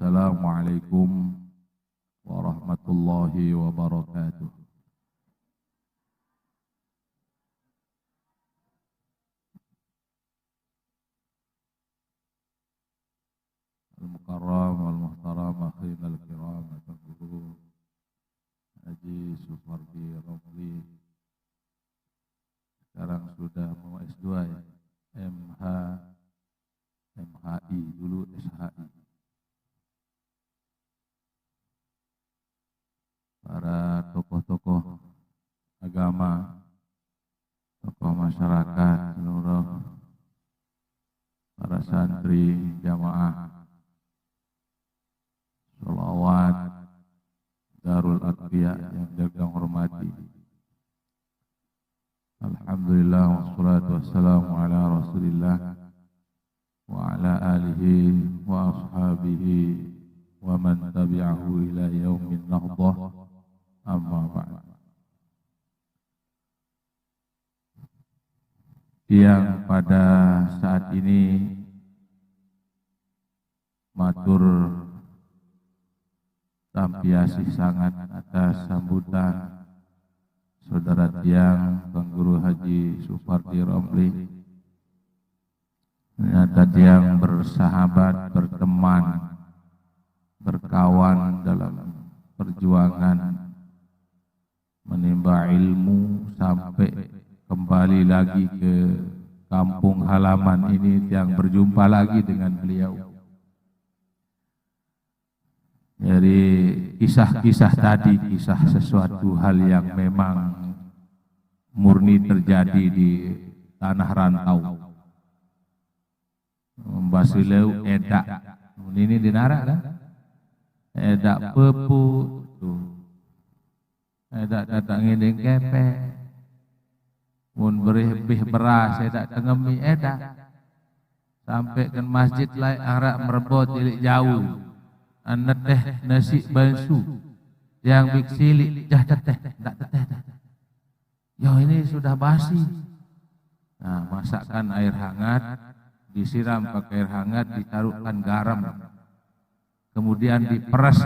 Assalamualaikum warahmatullahi wabarakatuh. Al-Mukarram wal-Muhtaram akhin al-kiram Guru Haji Supardi Romli, sekarang sudah mau S2 ya, MHI dulu SHI. Para tokoh-tokoh agama, tokoh masyarakat seluruh, para santri, jamaah, sholawat, Darul Atqiya yang saya hormati. Alhamdulillah wassalatu wassalamu ala Rasulillah wa ala alihi wa ashabihi wa man tabi'ahu ila yaumin nahdah, amma ba'd. Yang pada saat ini matur tampiasih sangat atas sambutan saudara tiang Bang Guru Haji Supardi Romli. Ternyata tiang bersahabat, berteman, berkawan dalam perjuangan menimba ilmu sampai kembali lagi ke kampung halaman ini, yang berjumpa lagi dengan beliau. Dari kisah-kisah tadi, kisah sesuatu hal yang memang murni terjadi di tanah rantau. Basilau edak, ini dinara kan? Edak pepu, edak datang ini kepe, mun berih beras, edak tengemi edak, sampai ke masjid lain arak merebut tilik jauh. Anak teh nasi bansu yang biksilik jah teteh, tak teteh. Ya ini sudah basi. Nah, masakkan air hangat, disiram pakai air hangat, ditaruhkan garam, kemudian diperas,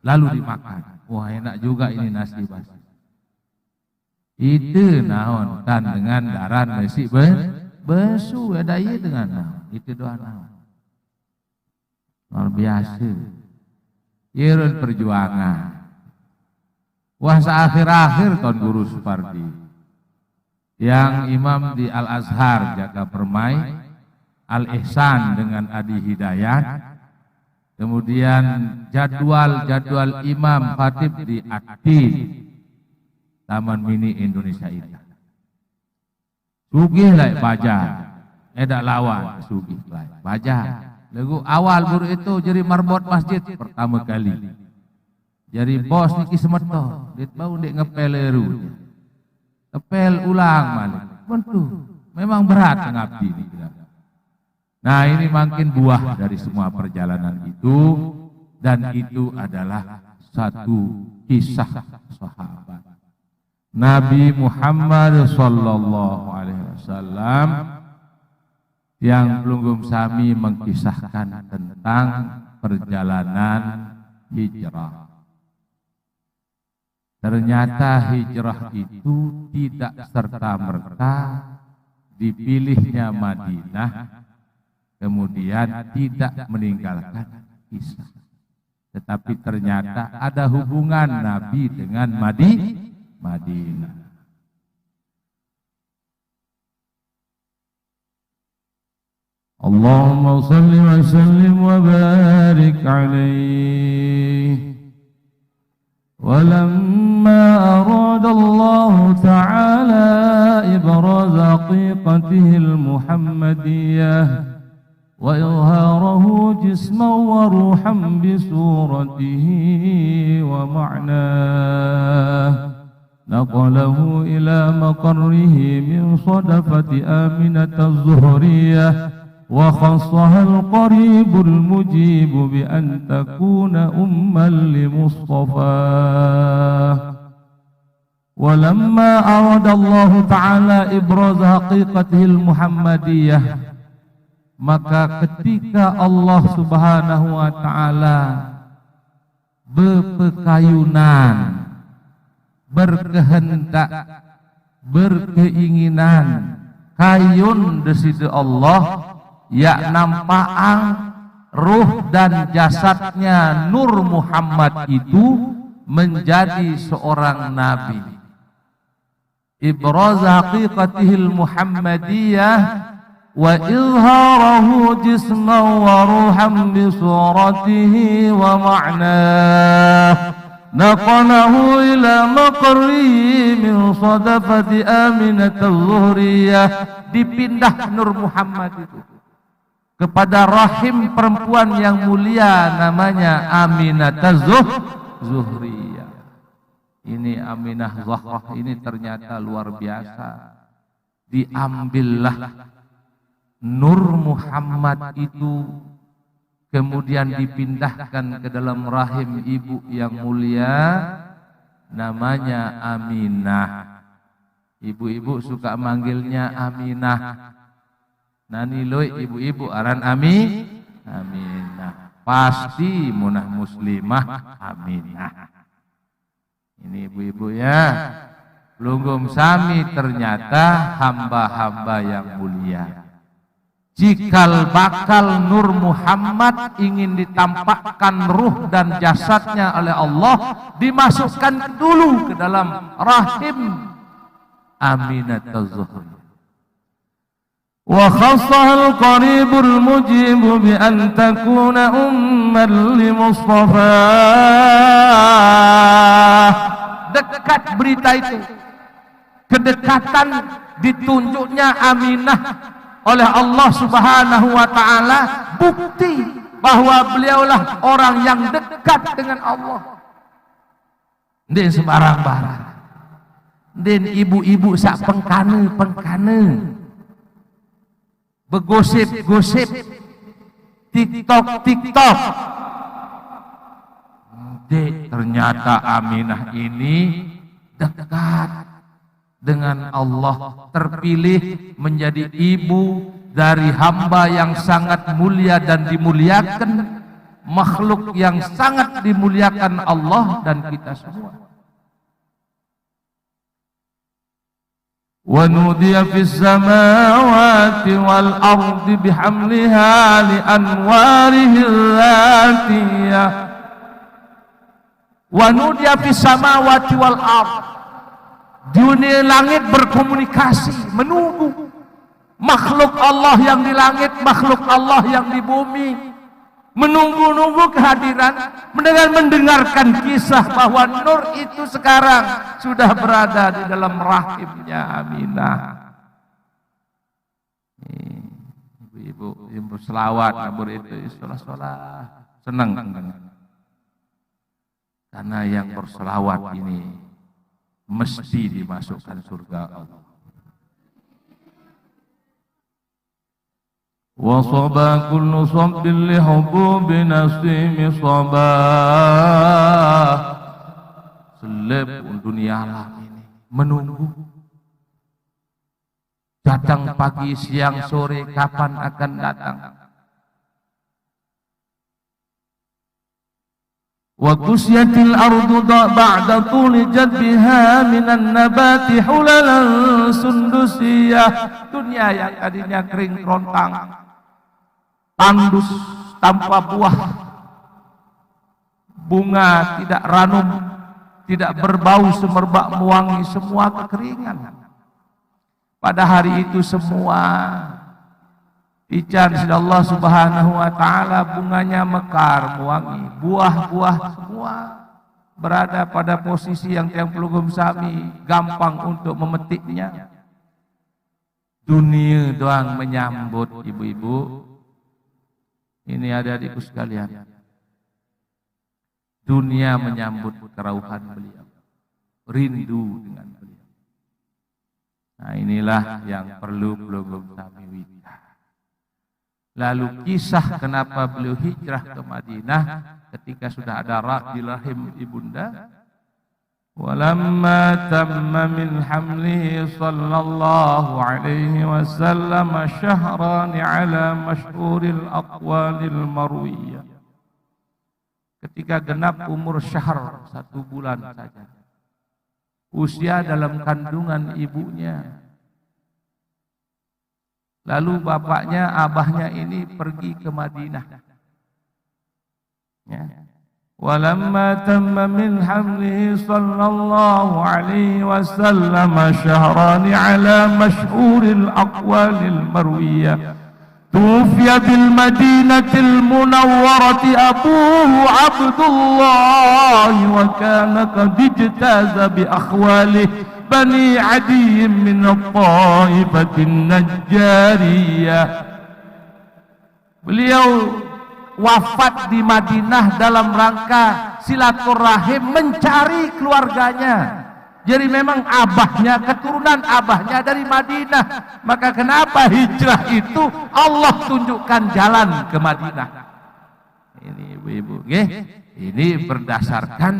lalu dimakan. Wah enak juga ini nasi basi. Itu naon kan dengan darah nasi bansu, ada iya dengan naon. Itu doa naon. Luar biasa. Irun perjuangan. Wah akhir-akhir Tuan Guru Supardi, yang imam di Al-Azhar Jaga Permai, Al-Ihsan dengan Adi Hidayat, kemudian jadwal imam khatib di Aktif Taman Mini Indonesia Indah. Sugih lai baja, edak lawan sugih lai baja. Lagu awal guru itu jadi marbot masjid pertama kali. Jadi bos niki semeto, dit bau dek ngepeleru. Ngepel ulang malik. Bentu, memang berat ngabdi ini. Nah, ini makin buah dari semua perjalanan itu, dan itu adalah satu kisah sahabat Nabi Muhammad sallallahu alaihi wasallam yang belum sami mengkisahkan tentang perjalanan hijrah. Ternyata hijrah itu tidak serta-merta dipilihnya Madinah, kemudian tidak meninggalkan kisah. Tetapi ternyata ada hubungan Nabi dengan Madinah. Allahumma salli wa sallim wa barik alaihi. Walamma arada Allah Ta'ala ibraz haqiqatihi al-Muhammadiyah wa izharahu jisman wa ruhan bi suratihi wa ma'nah, naqalahu ila maqarrihi min sadafati Aminah az-Zuhriyah وخصها القريب المجيب بأن تكون أما لمصطفاه. ولما أراد الله تعالى إبراز حقيقته المحمدية Maka ketika Allah Subhanahu wa taala berpekayunan, berkehendak, berkeinginan kayun deside Allah ya nampaang ruh dan jasadnya Nur Muhammad itu menjadi seorang nabi. Ibraz haqiqatihil Muhammadiyah wa izharahu jisman wa ruhan bi suratihi wa ma'nah naqalahu ila maqri min sadafati Aminah az-Zuhriyah. Dipindah Nur Muhammad itu kepada rahim perempuan yang mulia namanya Aminah az-Zuhriyah. Ini Aminah Zahrah ini ternyata luar biasa. Diambillah Nur Muhammad itu kemudian dipindahkan ke dalam rahim ibu yang mulia namanya Aminah. Ibu-ibu suka manggilnya Aminah. Nani loy ibu-ibu aran Aminah. Pasti munah muslimah Aminah. Ini ibu-ibu ya. Lunggum sami ternyata hamba-hamba yang mulia. Jikal bakal Nur Muhammad ingin ditampakkan ruh dan jasadnya oleh Allah, dimasukkan dulu ke dalam rahim Aminah az-Zuhriyah. Wa khassahal qaribul mujib bi an takuna umman li Mustafa. Dekat berita itu, kedekatan ditunjuknya Aminah oleh Allah Subhanahu wa taala, bukti bahwa beliaulah orang yang dekat dengan Allah. Den sembarang-barang. Den ibu-ibu sak pengkane. Begosip-gosip, TikTok. Dek, ternyata Aminah ini dekat dengan Allah, terpilih menjadi ibu dari hamba yang sangat mulia dan dimuliakan, makhluk yang sangat dimuliakan Allah dan kita semua. Wa nudiya fis samawati wal ardi bihamliha li anwarihi dzatiyah. Wa nudiya fis samawati wal ardi. Dunia langit berkomunikasi, menunggu makhluk Allah yang di langit, makhluk Allah yang di bumi, menunggu-nunggu kehadiran, mendengarkan kisah bahwa Nur itu sekarang sudah berada di dalam rahimnya Aminah. Ibu-ibu selawat nabur itu sholat senang. Karena yang berselawat ini mesti dimasukkan surga Allah. Wa saba kullu sabbin li hububi nasimi sabah. Seleb dunia alam ini menunggu datang pagi siang sore kapan akan datang. Wa kusyatil ardu ba'da tuli jadbiha minan nabati hulalan sundusiyah. Dunia yang tadinya kering kerontang, tandus tanpa buah, bunga tidak ranum, tidak berbau semerbak mewangi, semua kekeringan. Pada hari itu semua ican sida Allah Subhanahu wa taala, bunganya mekar mewangi, buah-buah semua berada pada posisi yang tiang pelugum sami gampang untuk memetiknya. Dunia doang menyambut ibu-ibu. Ini adik-adikku sekalian. Dunia menyambut kerauhan beliau, rindu dengan beliau. Nah, inilah yang perlu pelugum sami wita. Lalu kisah kenapa beliau hijrah ke Madinah ketika sudah ada di rahim ibunda. ولما تم من حمله صلى الله عليه وسلم شهران على مشهور الأقوال المروية. Ketika genap umur syahr, 1 bulan saja, usia dalam kandungan ibunya, lalu bapaknya, abahnya ini pergi ke Madinah. Ya. Walamma tamma min hamlihi sallallahu alaihi wasallam syahrani ala masyhuril aqwalil marwiyah. توفي بالمدينة المنورة أبوه عبد الله وكان قد اجتاز بأخواله بني عدي من الطائفة النجارية. Beliau wafat di Madinah dalam rangka silaturahim mencari keluarganya. Jadi memang abahnya, keturunan abahnya dari Madinah. Maka kenapa hijrah itu Allah tunjukkan jalan ke Madinah. Ini ibu-ibu, ini berdasarkan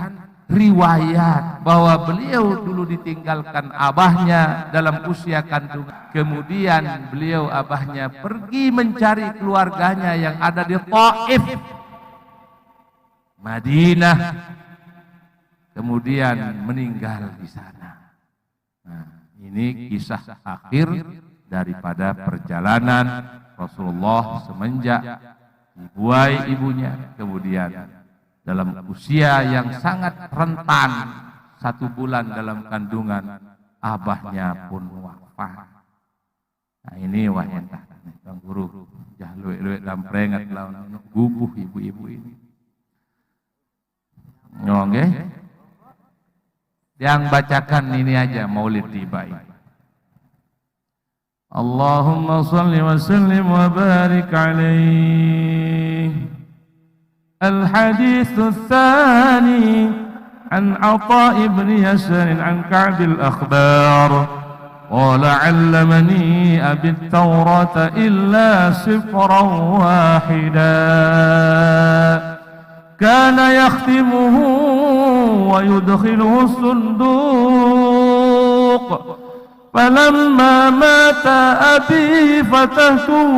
riwayat bahwa beliau dulu ditinggalkan abahnya dalam usia kandungan. Kemudian beliau abahnya pergi mencari keluarganya yang ada di Taif, Madinah. Kemudian meninggal di sana. Nah, ini kisah akhir daripada perjalanan Rasulullah semenjak dibuai ibunya, kemudian dalam usia yang sangat rentan, 1 bulan dalam kandungan, abahnya pun wafat. Nah, ini wahentah Bang Guru, jah luwek-luwek dalam peringat lawan gubuh ibu-ibu ini. Oke. Yang bacakan ini aja maulid tiba ini. Allahumma salli wa sallim wa barik alaihi. Al-hadith al-thani an Atha ibn Yasar an Ka'b al-Akhbar qala 'allamani abi at-Tawrata illa sifran wahida kana yakhtimuhu ويدخله الصندوق فلما مات أبي فتحته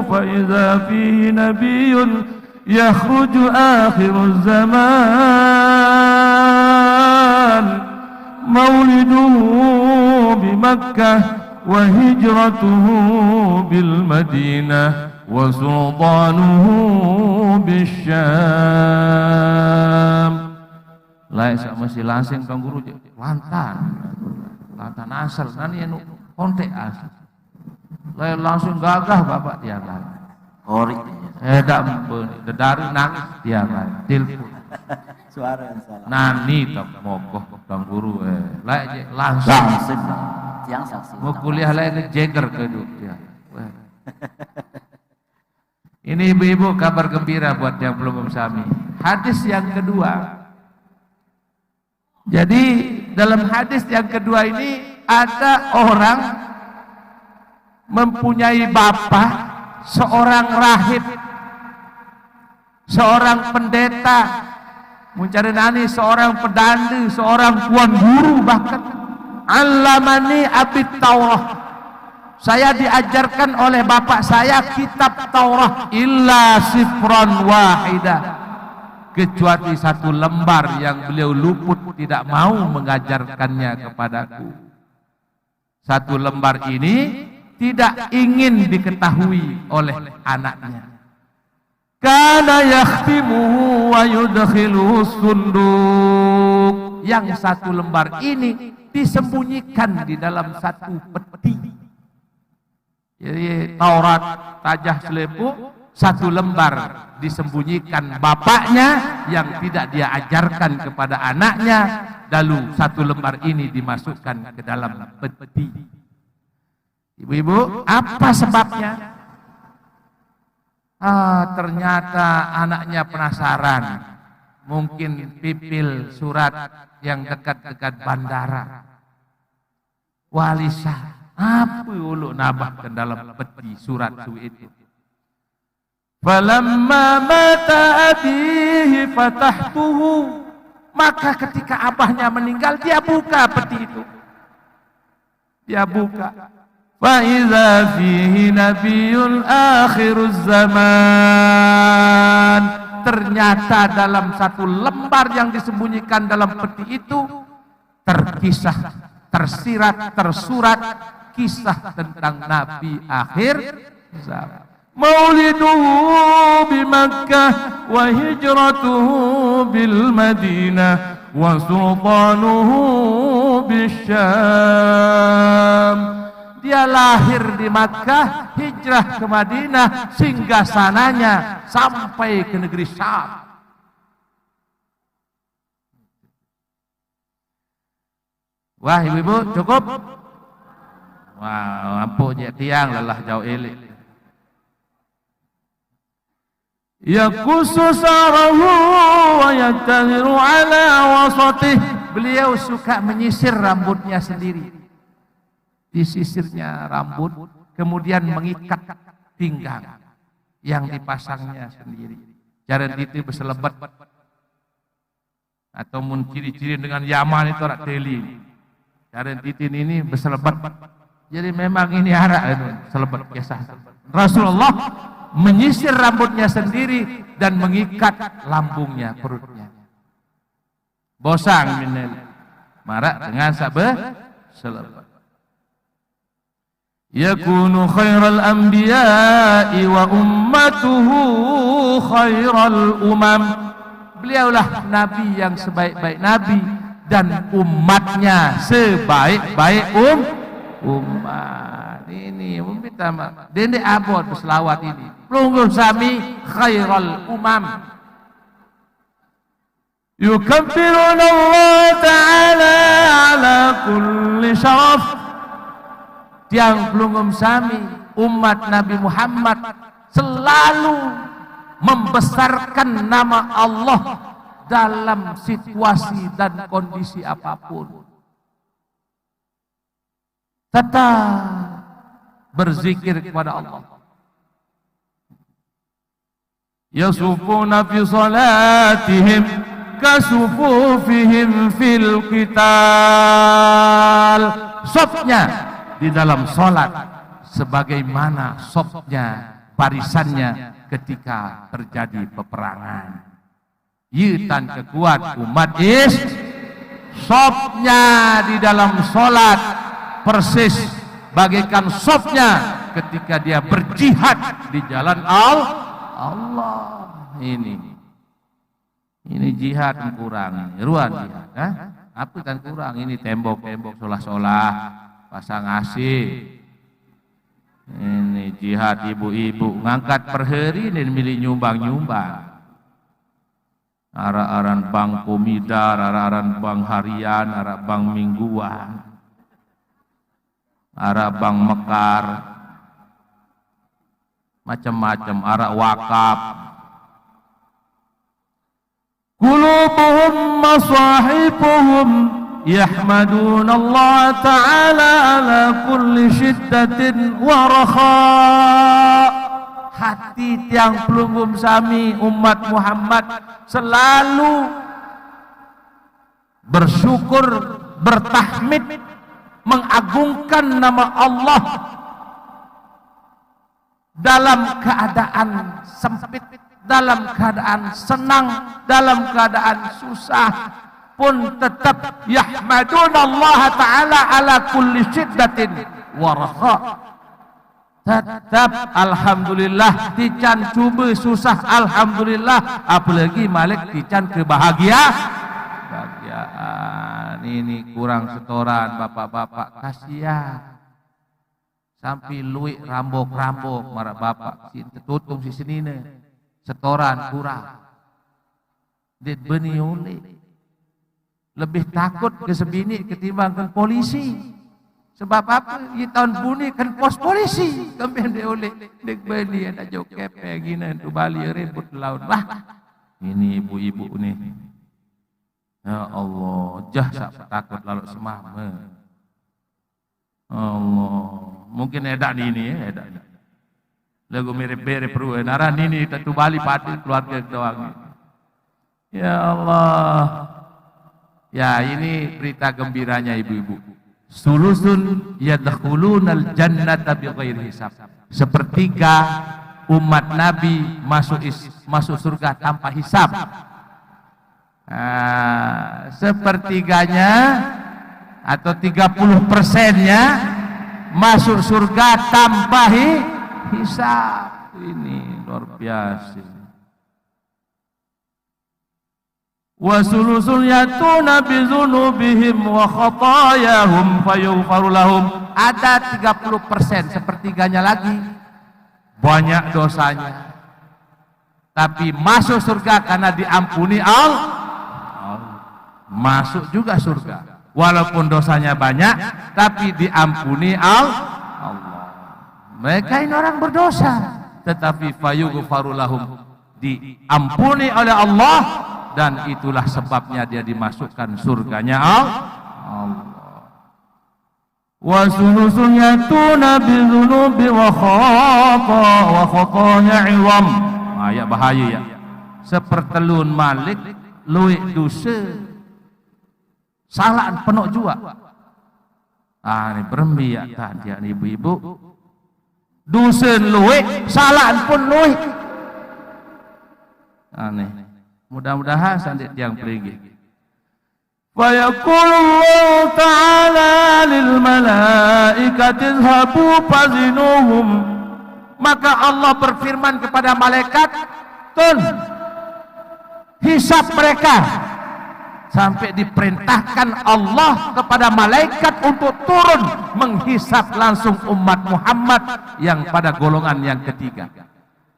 فإذا فيه نبي يخرج آخر الزمان مولده بمكة وهجرته بالمدينة وسلطانه بالشام. Lain sak mesti langsing Kang Guru lantan asal nani anu kontek asal. Lain langsung gagah bapak tiaga. Korik dak dari nangis tiaga telepon. Suara yang salah. Nani tak mogoh Kang Guru lain langsung. Yang saksi. Mau kuliah lain Jagger keduk dia. Ini ibu-ibu kabar gembira buat yang belum memahami. Hadis yang kedua. Jadi dalam hadis yang kedua ini ada orang mempunyai bapak, seorang rahib, seorang pendeta, mencari nani seorang pedandu, seorang tuan guru bahkan. Allamani abit Taurah. Saya diajarkan oleh bapak saya kitab Taurat illa sifran wahidah. Kecuali 1 lembar yang beliau luput tidak mau mengajarkannya kepadaku. 1 lembar ini tidak ingin diketahui oleh anaknya. Kana yakhtimuhu wa yudkhiluhu sunduk. Yang 1 lembar ini disembunyikan di dalam 1 peti. Jadi Taurat tajah selepuk 1 lembar disembunyikan bapaknya yang tidak dia ajarkan kepada anaknya, lalu 1 lembar ini dimasukkan ke dalam peti. Ibu-ibu, apa sebabnya? Ternyata anaknya penasaran, mungkin pipil surat yang dekat-dekat bandara. Walisah, apa uluk nabah ke dalam peti surat itu? Falamma mata abihi fatahtuhu. Maka ketika abahnya meninggal, dia buka peti itu. Dia buka. Faiza fihi nabiyyun akhiruz zaman. Ternyata dalam satu lembar yang disembunyikan dalam peti itu terkisah, tersirat, tersurat kisah tentang Nabi akhir zaman. Mauliduhu bi Makkah wa hijratuhu bil Madinah wa sultanuhu bisyam. Dia lahir di Makkah, hijrah ke Madinah, singgasananya sampai ke negeri Syam. Wah, ibu-ibu cukup? Wah, ampun ya tiang lelah jauh elik. Yaqusu sarahu wa yantadhiru ala wasatih. Beliau suka menyisir rambutnya sendiri. Disisirnya rambut, kemudian mengikat pinggang yang dipasangnya sendiri. Jaran itu berselebat. Atau ciri-ciri dengan Yaman itu arak teli. Jaran titin ini berselebat. Jadi memang ini arak selebat kisah. Rasulullah menyisir rambutnya sendiri dan mengikat lambungnya, perutnya. Bosang minel marak dengan selebat. Yakunu khairal anbiya'i wa ummatuhu khairal umam. Beliaulah nabi yang sebaik-baik nabi dan umatnya sebaik-baik umat. Ini minta maaf. Dende abot berselawat ini. Pelungguh sami khairal umam. Yukabbiruna Allah Ta'ala ala kulli syaraf. Tiang pelungguh sami umat Nabi Muhammad selalu membesarkan nama Allah dalam situasi dan kondisi apapun. Tetap berzikir kepada Allah. Yasufuna fi salatihim kasufufihim fil qital. Safnya di dalam salat sebagaimana safnya, barisannya ketika terjadi peperangan. Yitan kekuat umat safnya di dalam salat persis bagaikan safnya ketika dia berjihad di jalan Allah. Ini jihad kurang, ruan jihad, apa kan kurang? Ini tembok-tembok solah-solah, pasang AC. Ini jihad ibu-ibu ngangkat per hari dan milih nyumbang-nyumbang. Ara-aran bang komidar, ara-aran bang harian, ara bang mingguan. Ara bang mekar, macam-macam, ara wakaf. Qulubuhum masahibuhum yahmadun Allah Ta'ala ala kulli syiddatin wa rakha. Hati tiang pelunggum sami umat Muhammad selalu bersyukur, bertahmid, mengagungkan nama Allah dalam keadaan sempit, dalam keadaan senang, dalam keadaan susah pun tetap yahmadun Allah Ta'ala ala kulli syiddatin wa rakha. Tetap alhamdulillah tican cuba susah alhamdulillah, apalagi malik tican kebahagiaan. Ini kurang setoran bapak-bapak, kasihan sampai luik rambok-rambok marah bapak si tutung si senine setoran kurang dit beni oleh lebih takut ke sebini ketimbang ke polisi. Sebab apa? Di tahun buni kan pos polisi kembali dia oleh dek beli ada jauh kepe gini tu Bali ribut laut. Wah ini ibu-ibu nih, ya Allah jah tak takut lalu semama. Allah mungkin edak ini edak lagu mirip-mirip perlu naran ini tu Bali pati keluarga doang. Ya Allah Ya, ini berita gembiranya ibu-ibu. Sulusun yadkhulunal jannata bighairi hisab. Sepertiga umat Nabi masuk surga tanpa hisab. Sepertiganya atau 30%-nya masuk surga tanpa hisab. Ini luar biasa. Wa sulusun yatuna bi dzunubihim wa khatayahum fayaghfaru lahum. Ada 30%, sepertiganya lagi banyak dosanya, tapi masuk surga karena diampuni Allah. Masuk juga surga walaupun dosanya banyak, tapi diampuni Allah. Mereka ini orang berdosa, tetapi fayaghfaru lahum, diampuni oleh Allah, dan itulah sebabnya dia dimasukkan surganya Allah. Wa sulusun yatuna bi dzunubi wa khataya iwam. Ya bahaya ya. Sepertelun malik luwih dosa. Salaan penuh juga. Ini berembi ya tadi ibu-ibu. Dosa luwih, salaan pun luwih. Aneh. Mudah-mudahan sandik tiang perigi. Wa yaqulu ta'ala lil malaikati izhabu fazinuhum. Maka Allah berfirman kepada malaikat, "Tun, hisab mereka." Sampai diperintahkan Allah kepada malaikat untuk turun menghisab langsung umat Muhammad yang pada golongan yang ketiga.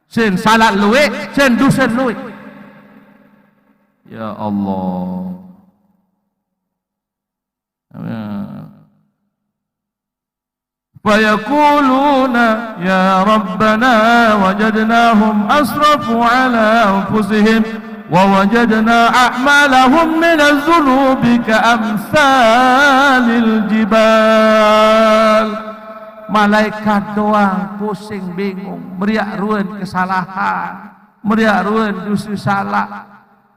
Sen salat luwe, sen dusen luwe. Ya Allah. Fayaquluna ya Rabbana wajadnahum asrafu ala anfusihim wa wajadna a'malahum min az-zunubi ka'amsalil jibal. Malaikat doang pusing bingung, meriak ruan kesalahan, meriak ruan dosa salah,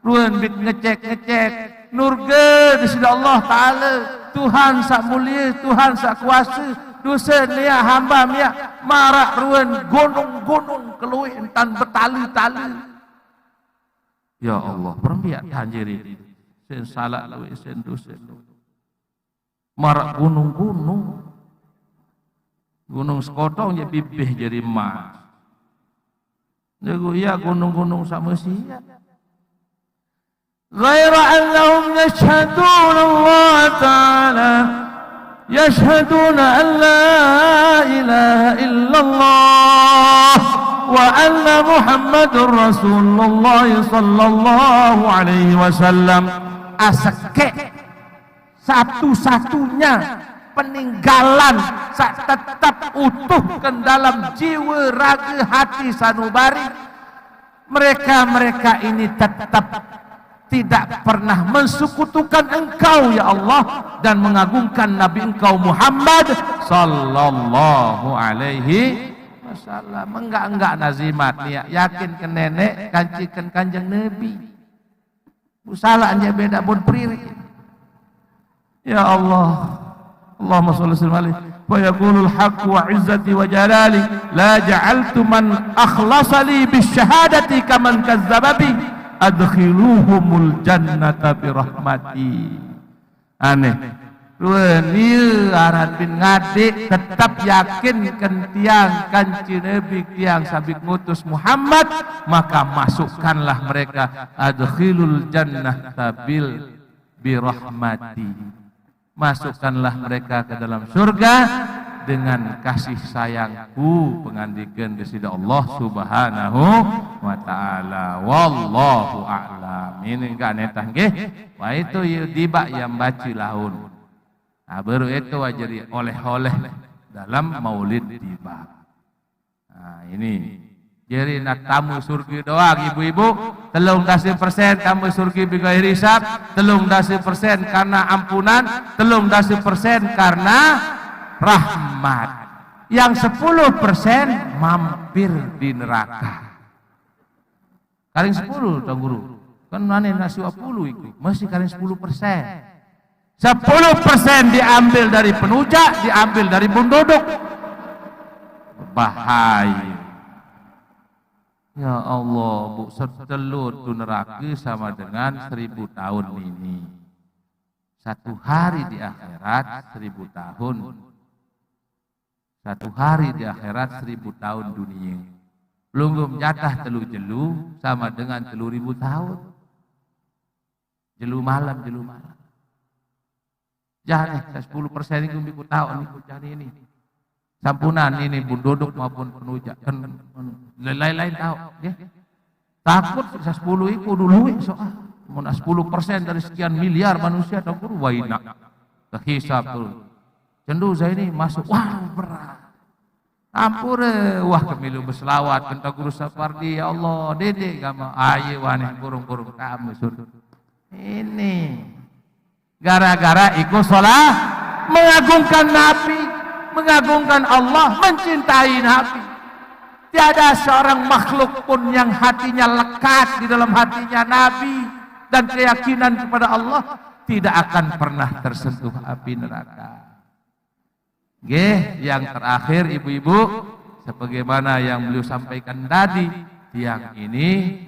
ruan bik ngecek nurga di sisi Allah Ta'ala. Tuhan sak mulia, Tuhan sak kuasa, dosa niat hamba miak marak ruan gunung-gunung keluih entan bertali-tali. Ya Allah, permiak tanjiri sen salah luih sen dosa marak gunung-gunung, gunung sekotong ya bibih jadi emas. Jago ya gunung-gunung sama sia. غير أنهم يشهدون الله تعالى يشهدون أن لا إله إلا الله وأن محمد رسول الله صلى الله عليه وسلم. Asake satu-satunya peninggalan tetap utuh ke dalam jiwa raga hati sanubari, mereka ini tetap tidak pernah mensekutukan Engkau ya Allah dan mengagungkan Nabi Engkau Muhammad sallallahu alaihi wasallam. Enggak nazimat nih, yakin ke nenek kancikan kanjeng Nabi. Busalahnya beda pun priri. Ya Allah, Allahumma shalli alaihi wa yaqulul haqq wa izzati wa jalali la ja'altu man akhlasa li bisyahadati kaman kazzaba bi adkhiluhumul jannata birahmati. Aneh ruani aran bin ngadik tetap yakin tiang kanci Nabi tiang sabik ngutus Muhammad, maka masukkanlah mereka adkhilul jannata bil birahmati, masukkanlah mereka ke dalam surga dengan kasih sayangku, pengandikan kesida Allah Subhanahu wa ta'ala. Wallahu a'lam. Ini enggak netah nggih. Wah itu dibak yang baca lahun. Nah, baru itu wajari oleh-oleh dalam maulid dibak. Nah, ini jadi nak tamu surga doang ibu-ibu, 30% tamu surga bighairi hisab, 30% karena ampunan, 30% karena rahmat. Yang 10% mampir di neraka. Karing 10 Tuan Guru. Kan mana nasi 10 itu, masih karing 10%. 10% diambil dari penujak, diambil dari penduduk. Bahaya. Ya Allah, bu, setelur tu neraka sama dengan 1000 tahun ini. Satu hari di akhirat 1000 tahun. Satu hari di akhirat 1000 tahun dunia. Belum jatah telu jelu sama dengan 10.000 tahun. Jelu malam. Jangan 10% ini kumbi ku tahu ini. Sampunan ini penduduk maupun penujak kan lain-lain tahu ya. Takut 10 itu dulu soal mun 10% dari sekian miliar manusia tahu waina terhisab tuh cendu saya ini masuk wah berat ampure wah kemilu berselawat kenta guru sapardi ya Allah dede gama aye wani burung-burung kamu sur ini gara-gara ikut sholat mengagungkan Nabi, mengagungkan Allah, mencintai Nabi. Tiada seorang makhluk pun yang hatinya lekat di dalam hatinya Nabi dan keyakinan kepada Allah tidak akan pernah tersentuh api neraka. Yang terakhir ibu-ibu, sebagaimana yang beliau sampaikan tadi, tiang ini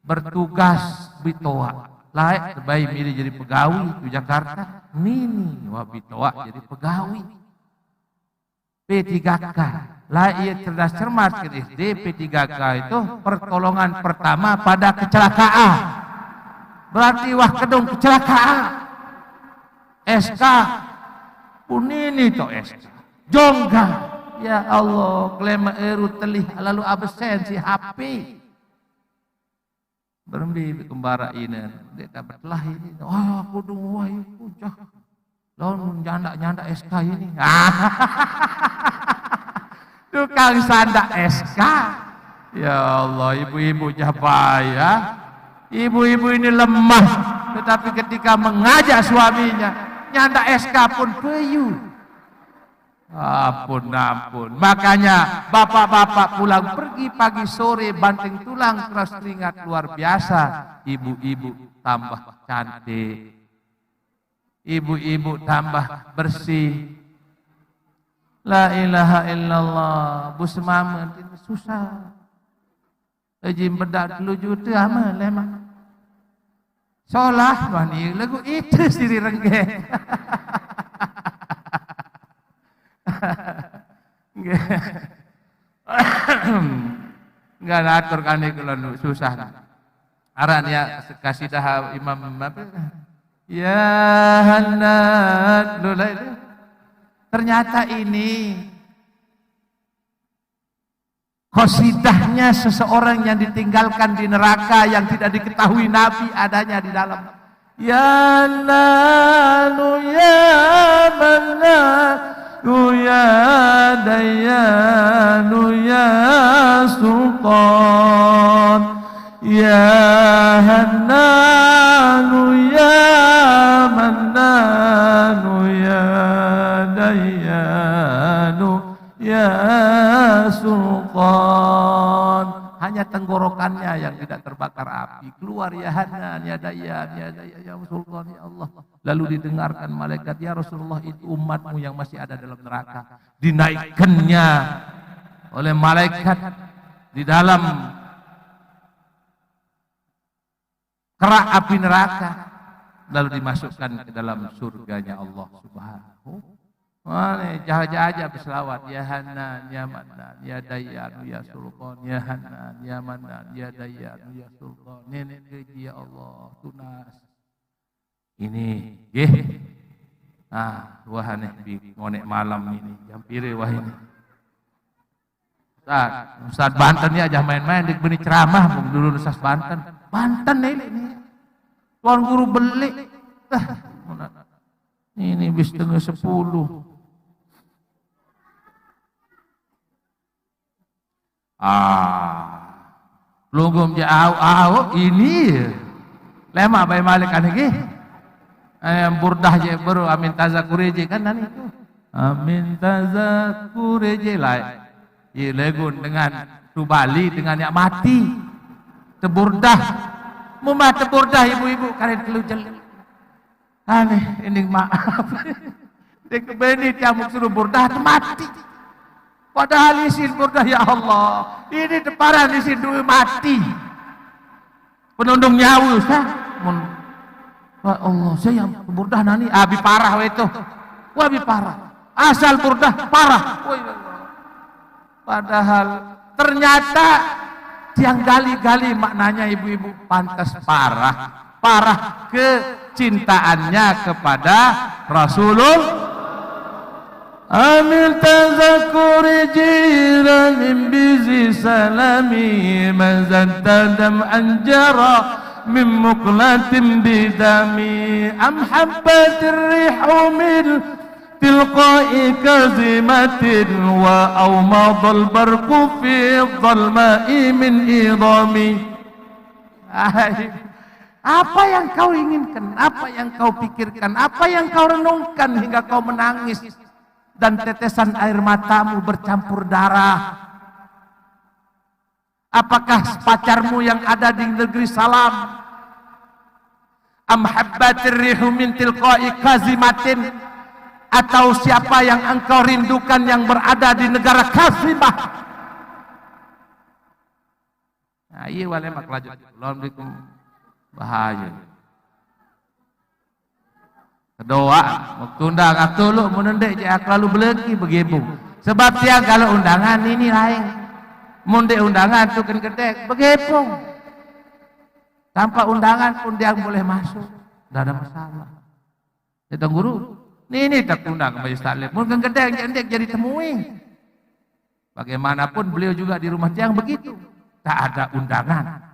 bertugas bitoa. Laik terbaik milih jadi pegawai di Jakarta, nini wabitoa jadi pegawai. P3K, laik ia cerdas cermat ke SD. P3K itu pertolongan pertama pada kecelakaan. Berarti wah kedung kecelakaan. SK punini to SK. Jongga, ya Allah, klema eru telih lalu absen si HP. Berembi kembara ini, dia dapat lah ini. Oh, aku dua itu jah. Lalu nyanda SK ini. Tukang sanda SK. Ya Allah, ibu-ibu ya. Ibu-ibu ini lemah, tetapi ketika mengajak suaminya, nyanda SK pun peyu. Ampun. Makanya bapak-bapak pulang pergi pagi sore banting tulang keras keringat luar biasa. Ibu-ibu tambah cantik. Ibu-ibu tambah bersih. La ilaha illallah. Bu semama susah. Ejim bedak 10 juta ama lemah. Solah wani lagu itu siri renggeng. Enggak atur kan kalau susah. Aran ya kasih dah imam apa? Ya Hanad lulai. Ternyata ini qasidahnya seseorang yang ditinggalkan di neraka yang tidak diketahui Nabi adanya di dalam. Ya Nanu ya Mananu ya Dayanu ya Sultan ya Hannanu ya Mannanu ya Dayanu ya Sultan. Hanya tenggorokannya yang tidak terbakar api. Keluar ya Hanan, ya Dayan, ya Sultan, ya Allah. Lalu didengarkan malaikat, ya Rasulullah itu umatmu yang masih ada dalam neraka. Dinaikkannya oleh malaikat di dalam kerak api neraka. Lalu dimasukkan ke dalam surganya Allah Subhanahu. Jaha-jaha berselawat ya Hanan ya Mannan ya Dayyan ya Sultan ya Hanan ya Mannan ya Dayyan ya Sultan nenek keji ya Allah tunas ini wahane bi ngonek malam ini jampire wah ini Ustaz Banten ya aja main-main dik benih ceramah dulu Ustaz Banten ini tuan guru beli ini bis tengah 10. Lungum jauh ini lema bay malik kan iki burdah je baru amin tazakureje kan dan itu amin tazakureje lah ye legun dengan tubali dengan yang mati teburdah mumat teburdah ibu-ibu karen telu jel Aneh, ini maaf. Dia kebeni tiamuk suruh burdah mati. Padahal isin burdah ya Allah. Ini deparan isin duit mati. Penundung nyawa sah. Ya Allah, saya burdah nani abi parah itu. Wah abi parah. Asal burdah parah. Padahal ternyata tiang gali-gali maknanya ibu-ibu pantas parah. Parah kecintaannya kepada Rasulullah. Amin tazakuri jiran bizi salami mazad tadam anjara min muqlatin bidami am habbatir rihu min tilqa'i kazimatin wa awmadal barqu fi dhalma'i min idami. Apa yang kau inginkan, apa yang kau pikirkan, apa yang kau renungkan hingga kau menangis dan tetesan air matamu bercampur darah? Apakah pacarmu yang ada di negeri Salam? Am habbatir rihu min tilqa'i kazimatin, atau siapa yang engkau rindukan yang berada di negara Kazimah? Nah, iya wale mak lanjut. Assalamualaikum. Bahaya. Kedua, waktu undang aku lu menendek je aku lalu beleki begitu. Sebab dia kalau undangan ini lain. Mundek undangan tu kan gedek begitu. Tanpa undangan pun dia boleh masuk. Tidak ada masalah. Kita guru, ini tak undang ke majelis taklim. Mungkin gedek jadi temui. Bagaimanapun beliau juga di rumah tiang begitu. Tak ada undangan.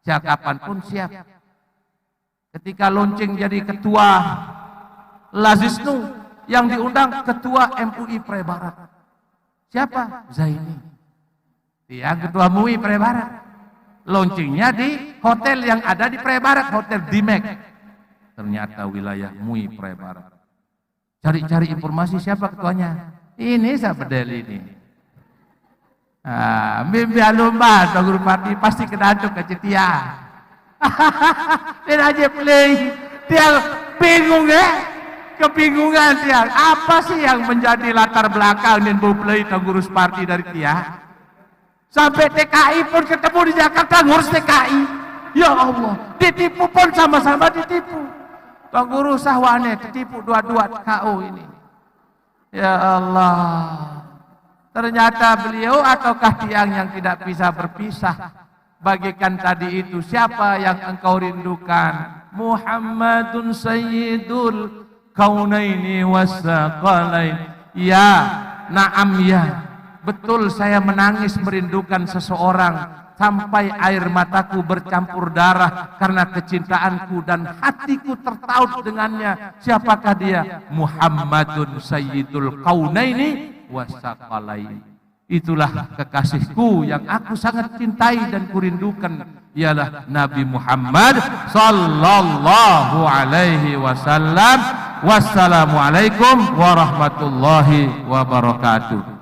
Siapapun pun siap. Ketika lonceng jadi ketua Lazisnu, yang diundang ketua MUI Prebarat. Siapa? Zaini. Dia ketua MUI Prebarat. Loncengnya di hotel yang ada di Prebarat, Hotel Dimek. Ternyata wilayah MUI Prebarat. Cari-cari informasi siapa ketuanya. Ini Sabedel ini. Mimpi alumba atau guru parti pasti kena aduk ke Cetia. Dia aja play. Dia bingung kebingungan dia. Apa sih yang menjadi latar belakang dan play atau guru parti dari dia? Sampai TKI pun ketemu di Jakarta ngurus TKI. Ya Allah, ditipu pun sama-sama ditipu. Tuan guru sahwane ditipu dua-dua KO ini. Ya Allah. Ternyata beliau ataukah tiang yang tidak bisa berpisah. Bagikan tadi itu siapa yang engkau rindukan? Muhammadun Sayyidul Kaunaini Wasaqalain. Ya, na'am ya. Betul saya menangis merindukan seseorang. Sampai air mataku bercampur darah karena kecintaanku dan hatiku tertaut dengannya. Siapakah dia? Muhammadun Sayyidul Kaunaini Wasaqalain. Itulah kekasihku yang aku sangat cintai dan kurindukan, ialah Nabi Muhammad sallallahu alaihi wasallam. Wassalamualaikum warahmatullahi wabarakatuh.